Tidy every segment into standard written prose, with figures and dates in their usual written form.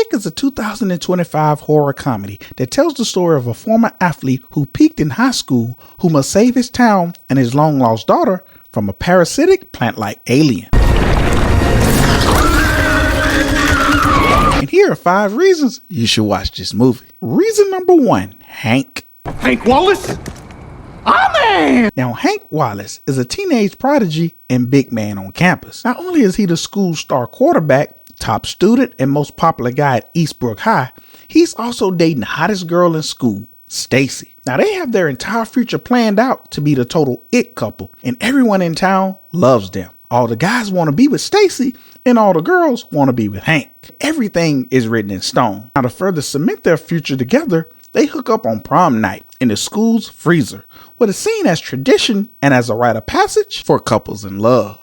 Ick is a 2025 horror comedy that tells the story of a former athlete who peaked in high school who must save his town and his long-lost daughter from a parasitic plant-like alien. And here are 5 reasons you should watch this movie. Reason number 1, Hank. Hank Wallace? Oh man! Now, Hank Wallace is a teenage prodigy and big man on campus. Not only is he the school's star quarterback, top student, and most popular guy at Eastbrook High, he's also dating the hottest girl in school, Stacy. Now, they have their entire future planned out to be the total it couple, and everyone in town loves them. All the guys want to be with Stacy, and all the girls want to be with Hank. Everything is written in stone. Now, to further cement their future together, they hook up on prom night in the school's freezer, what is seen as tradition and as a rite of passage for couples in love.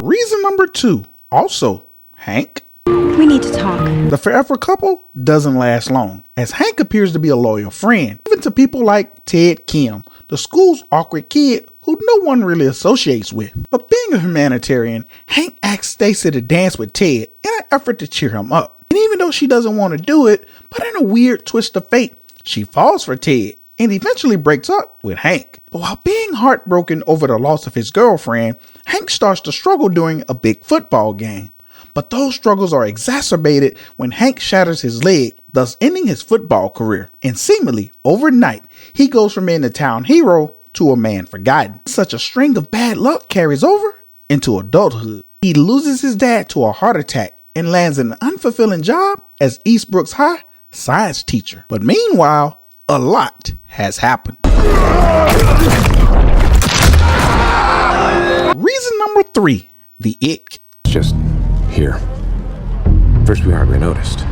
Reason number 2, also Hank. We need to talk. The forever couple doesn't last long, as Hank appears to be a loyal friend, even to people like Ted Kim, the school's awkward kid who no one really associates with. But being a humanitarian, Hank asks Stacy to dance with Ted in an effort to cheer him up. And even though she doesn't want to do it, but in a weird twist of fate, she falls for Ted and eventually breaks up with Hank. But while being heartbroken over the loss of his girlfriend, Hank starts to struggle during a big football game. But those struggles are exacerbated when Hank shatters his leg, thus ending his football career. And seemingly, overnight, he goes from being a town hero to a man forgotten. Such a string of bad luck carries over into adulthood. He loses his dad to a heart attack and lands an unfulfilling job as Eastbrook's High science teacher. But meanwhile, a lot has happened. Reason number 3, the ick. Just here. First we hardly noticed,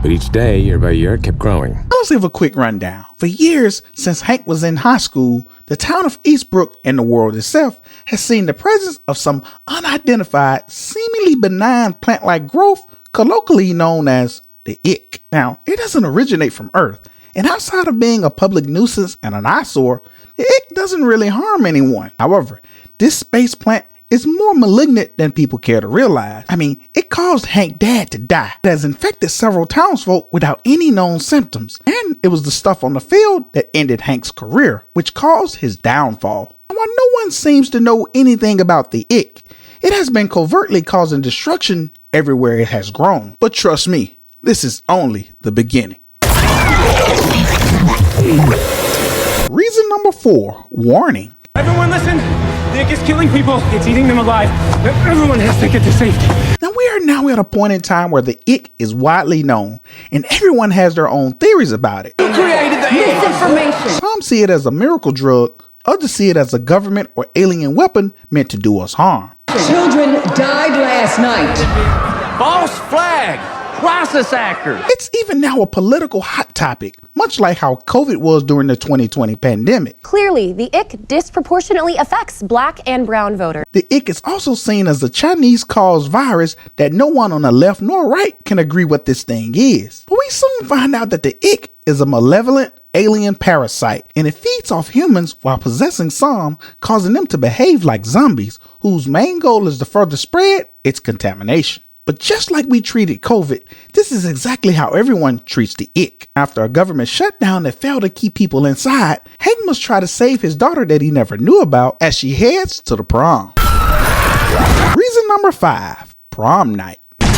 but each day, year by year, it kept growing. Let's give a quick rundown. For years, since Hank was in high school, the town of Eastbrook and the world itself has seen the presence of some unidentified, seemingly benign plant-like growth, colloquially known as the ick. Now, it doesn't originate from Earth, and outside of being a public nuisance and an eyesore, the ick doesn't really harm anyone. However, this space plant is more malignant than people care to realize. I mean, it caused Hank's dad to die. It has infected several townsfolk without any known symptoms. And it was the stuff on the field that ended Hank's career, which caused his downfall. And while no one seems to know anything about the ick, it has been covertly causing destruction everywhere it has grown. But trust me, this is only the beginning. Reason number 4, warning. Everyone listen! The ick is killing people. It's eating them alive. Everyone has to get to safety. Now we are now at a point in time where the ick is widely known and everyone has their own theories about it. Who created the Misinformation. Some see it as a miracle drug, others see it as a government or alien weapon meant to do us harm. Children died last night. False flag! Process actors! It's even now a political hot topic, much like how COVID was during the 2020 pandemic. Clearly, the ick disproportionately affects black and brown voters. The ick is also seen as a Chinese-caused virus that no one on the left nor right can agree what this thing is. But we soon find out that the ick is a malevolent alien parasite, and it feeds off humans while possessing some, causing them to behave like zombies, whose main goal is to further spread its contamination. But just like we treated COVID, this is exactly how everyone treats the ick. After a government shutdown that failed to keep people inside, Hank must try to save his daughter that he never knew about as she heads to the prom. Reason number 5, prom night. Let's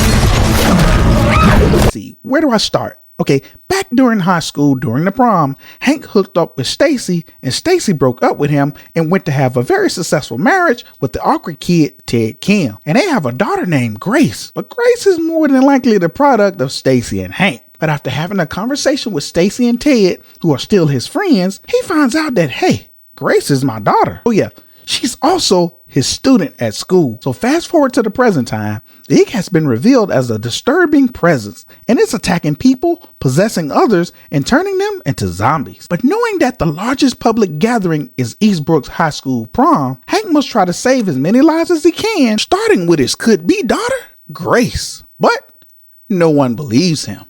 see, where do I start? Okay, back during high school, during the prom, Hank hooked up with Stacy, and Stacy broke up with him and went to have a very successful marriage with the awkward kid, Ted Kim. And they have a daughter named Grace. But Grace is more than likely the product of Stacy and Hank. But after having a conversation with Stacy and Ted, who are still his friends, he finds out that, hey, Grace is my daughter. Oh yeah, she's also his student at school. So fast forward to the present time, the ick has been revealed as a disturbing presence, and it's attacking people, possessing others, and turning them into zombies. But knowing that the largest public gathering is Eastbrook's high school prom, Hank must try to save as many lives as he can, starting with his could-be daughter, Grace. But no one believes him.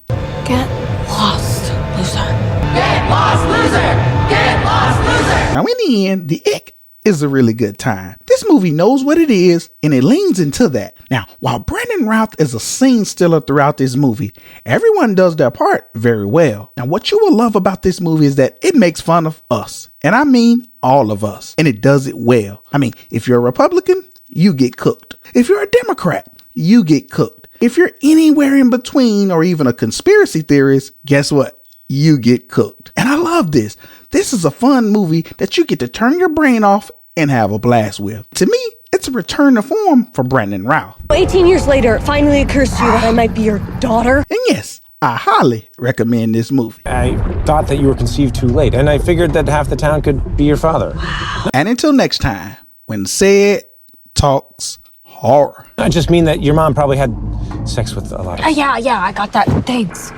Get lost, loser. Get lost, loser! Get lost, loser! Now in the end, the ick is a really good time. This movie knows what it is, and it leans into that. Now, while Brandon Routh is a scene stealer throughout this movie, everyone does their part very well. Now, what you will love about this movie is that it makes fun of us, and I mean all of us, and it does it well. I mean, if you're a Republican, you get cooked. If you're a Democrat, you get cooked. If you're anywhere in between or even a conspiracy theorist, guess what? You get cooked. And I love this. This is a fun movie that you get to turn your brain off and have a blast with. To me, it's a return to form for Brandon Routh. 18 years later, it finally occurs to you that I might be your daughter. And yes, I highly recommend this movie. I thought that you were conceived too late, and I figured that half the town could be your father. And until next time, when CED talks horror. I just mean that your mom probably had sex with a lot of... Yeah, I got that. Thanks.